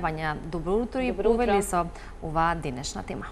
Вања, добро утро и повели со оваа денешна тема.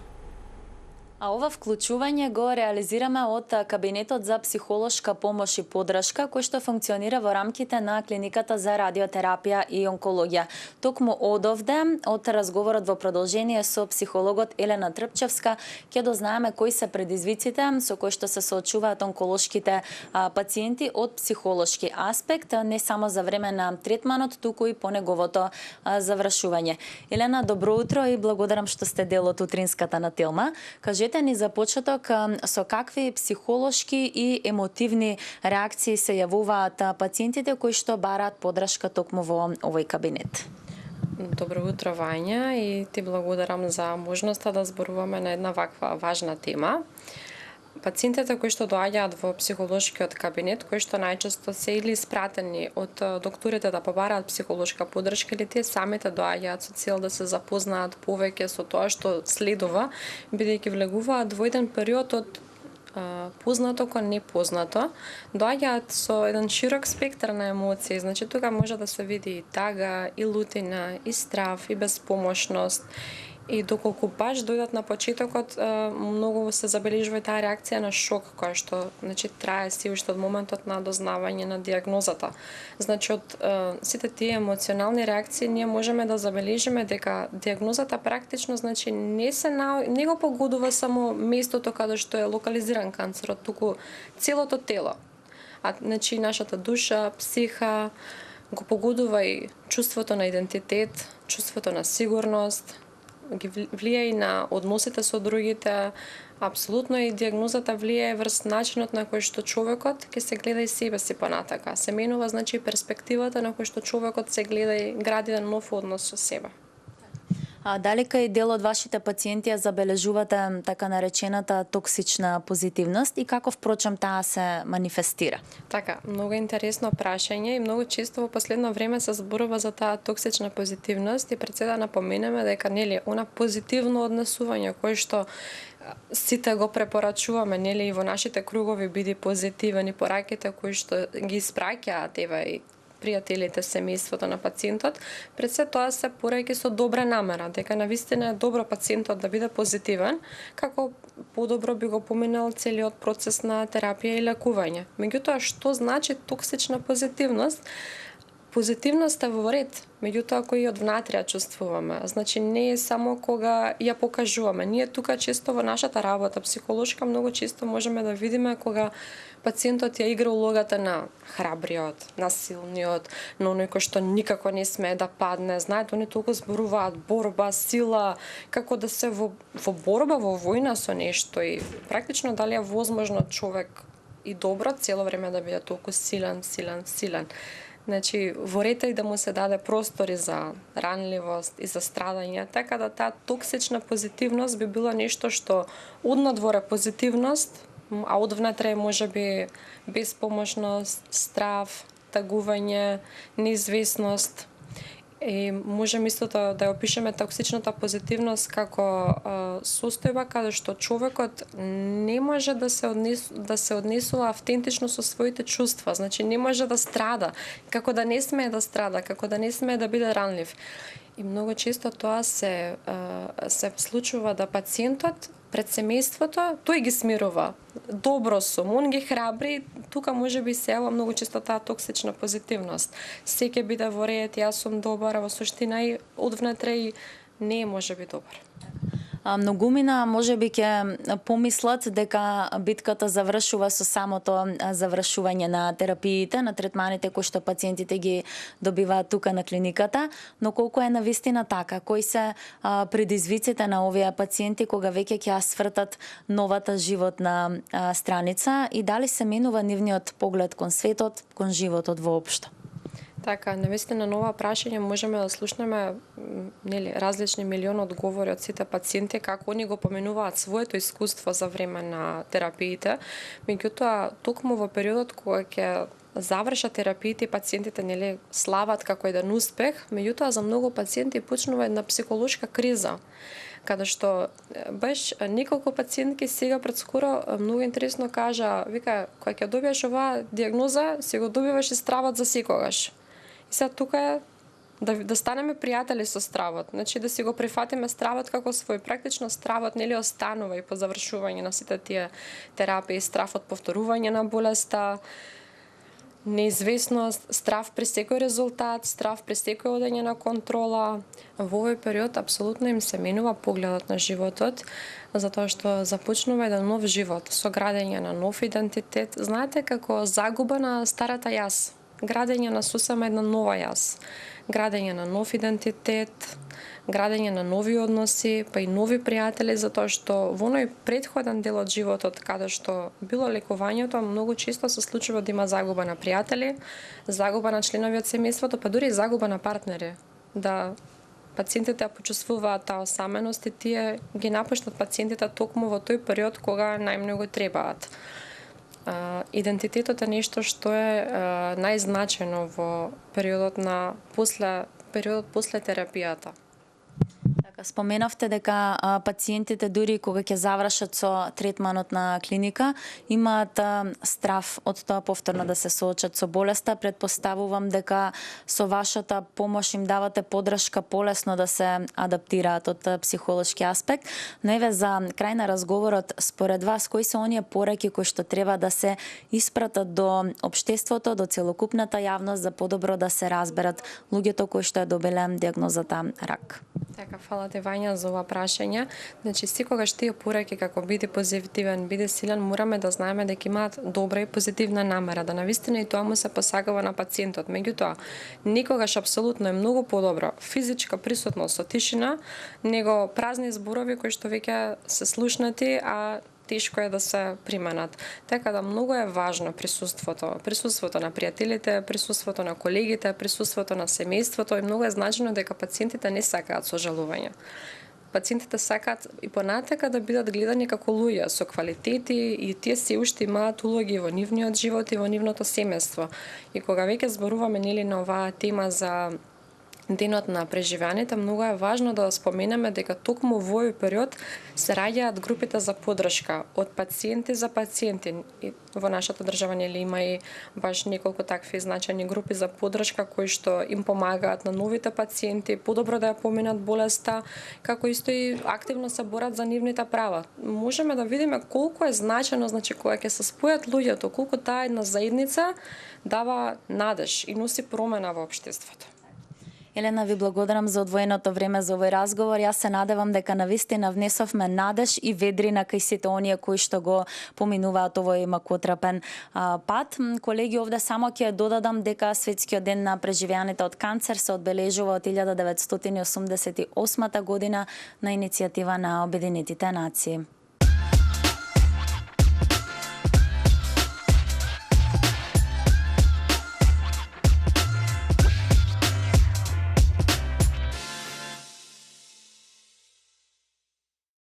А ова вклучување го реализираме од Кабинетот за психолошка помош и поддршка, кој што функционира во рамките на Клиниката за радиотерапија и онкологија. Токму одовде, од разговорот во продолжение со психологот Елена Трпчевска, ќе дознаеме кои се предизвиците со кои што се соочуваат онколошките пациенти од психолошки аспект, не само за време на третманот, туку и по неговото завршување. Елена, добро утро и благодарам што сте дел од утринската на Телма. Кажете ни за почеток со какви психолошки и емотивни реакции се јавуваат пациентите кои што бараат поддршка токму во овој кабинет. Добро утро, Вања, и ти благодарам за можноста да зборуваме на една ваква важна тема. Пациентите кои што доаѓаат во психолошкиот кабинет, кои што најчесто се или испратени од докторите да побараат психолошка поддршка, или тие самите доаѓаат со цел да се запознаат повеќе со тоа што следува, бидејќи влегуваат во еден период од познато кон непознато, доаѓаат со еден широк спектар на емоции, значи тука може да се види и тага, и лутина, и страв, и безпомошност. И доколку баш дојдат на почетокот, многу се забележува таа реакција на шок, која што трае си уште од моментот на дознавање на дијагнозата. Значи, од сите тие емоционални реакции ние можеме да забележиме дека дијагнозата практично не го погодува само местото каде што е локализиран канцерот, туку целото тело. Нашата душа, психа, го погодува и чувството на идентитет, чувството на сигурност, ги влијае и на односите со другите. Апсолутно и дијагнозата влијае врз начинот на кој што човекот ќе се гледа и себе си понатака. Се менува перспективата на кој што човекот се гледа и гради еден нов однос со себе. А дали кај дел од вашите пациенти ја забележувате така наречената токсична позитивност и како впрочем таа се манифестира? Така, многу интересно прашање и многу често во последно време се зборува за таа токсична позитивност и пред се да напоменеме дека она позитивно однесување кој што сите го препорачуваме, и во нашите кругови биди позитивен и пораките кои што ги испраќаат и пријателите, семејството на пациентот, пред се тоа се пораки со добра намера, дека навистина е добро пациентот да биде позитивен, како подобро би го поминал целиот процес на терапија и лекување. Меѓутоа, што значи токсична позитивност? Позитивност е во ред, меѓутоа кој од внатре ја чувствуваме. Значи не е само кога ја покажуваме. Ние тука често во нашата работа психолошка многу често можеме да видиме кога пациентот ја игра улогата на храбриот, на силниот, на оној кој што никако не смее да падне. Знаете, они толку зборуваат борба, сила, како да се во борба, во војна со нешто и практично дали е возможно човек и добро цело време да биде толку силен. Значи, во ред и да му се даде простори за ранливост и за страдање, така да таа токсична позитивност би била нешто што однадвор е позитивност, а одвнатре може би безпомошност, страв, тагување, неизвестност. И можеме исто да ја опишеме токсичната позитивност како состојба каде што човекот не може да се однесува автентично со своите чувства, значи не може да страда, како да не смее да страда, како да не смее да биде ранлив. И многу често тоа се случува да пациентот пред семејството, тој ги смирува. Добро сум, он ги храбри, тука може би се јава многу често таа токсична позитивност. Се ќе биде во ред, јас сум добар, а во суштина и одвнатре и не е може би добар. Многумина можеби ќе помислат дека битката завршува со самото завршување на терапиите, на третманите кои што пациентите ги добиваат тука на клиниката, но колку е навистина така? Кои се предизвиците на овие пациенти кога веќе ќе ја свртат новата животна страница и дали се менува нивниот поглед кон светот, кон животот воопшто? Така, навистина на ова прашање можеме да слушнеме различни милиони одговори од сите пациенти како они го поменуваат своето искуство за време на терапиите. Меѓутоа, токму во периодот кога ќе завршат терапиите, пациентите слават како еден успех, меѓутоа за многу пациенти почнува една психолошка криза, каде што баш неколку пациентки сега пред скоро многу интересно кажа, вика, кога ќе добиеш оваа дијагноза, си го добиваш и стравот за секогаш. И сега тука да станеме пријатели со стравот, значи да си го прифатиме стравот како свој. Практично стравот нели останува и по завршување на сите тие терапии, страв од повторување на болеста, неизвестност, страв при секој резултат, страв при секој одење на контрола. Во овој период апсолутно им се менува погледот на животот, затоа што започнува еден нов живот со градење на нов идентитет. Знаете, како загуба на старата јас, градење на сосема една нова јас, градење на нов идентитет, градење на нови односи, па и нови пријатели, затоа што во оној претходен дел од животот, каде што било лекувањето, многу често се случува да има загуба на пријатели, загуба на членови од семејството, па дури и загуба на партнери. Да пациентите почувствуваат таа осаменост и тие ги напуштат пациентите токму во тој период кога најмногу требаат. Идентитетот е нешто што е најзначајно во периодот после терапијата. Споменавте дека пациентите дури кога ќе завршат со третманот на клиника имаат страв од тоа повторно да се соочат со болеста. Предпоставувам дека со вашата помош им давате поддршка полесно да се адаптираат од психолошки аспект. Но еве за крај на разговорот, според вас кои се оние пораки кои што треба да се испратат до општеството, до целокупната јавност за подобро да се разберат луѓето кои што ја добиле дијагнозата рак? Така, фала ти Вања за ова прашање. Значи, секогаш тие пораки како биде позитивен, биде силен, мораме да знаеме дека имаат добра и позитивна намера, да навистина и тоа му се посакува на пациентот. Меѓутоа, никогаш апсолутно е многу подобро физичка присутност со тишина, него празни зборови кои што веќе се слушнати, а тешко е да се приманат. Така да многу е важно присуството на пријателите, присуството на колегите, присуството на семејството и многу е значено дека пациентите не сакаат сожалување. Пациентите сакаат и понатака да бидат гледани како луѓе со квалитети и тие се уште имаат улоги во нивниот живот и во нивното семејство. И кога веќе зборуваме нели на оваа тема за денот на преживеаните, многу е важно да споменеме дека токму во овој период се раѓаат групите за поддршка од пациенти за пациенти. И во нашата држава нели има и баш неколку такви значајни групи за поддршка кои што им помагаат на новите пациенти подобро да ја поминат болеста, како исто и активно се борат за нивните права. Можеме да видиме колку е значајно, значи кога ќе се спојат луѓето, колку таа една заедница дава надеж и носи промена во општеството. Елена, ви благодарам за одвоеното време за овој разговор. Јас се надевам дека навистина внесовме надеж и ведрина кај сите оние кои што го поминуваат овој макотрапен пат. Колеги, овде само ќе додадам дека Светскиот ден на преживеаните од канцер се одбележува од 1988 година на иницијатива на Обединетите нации.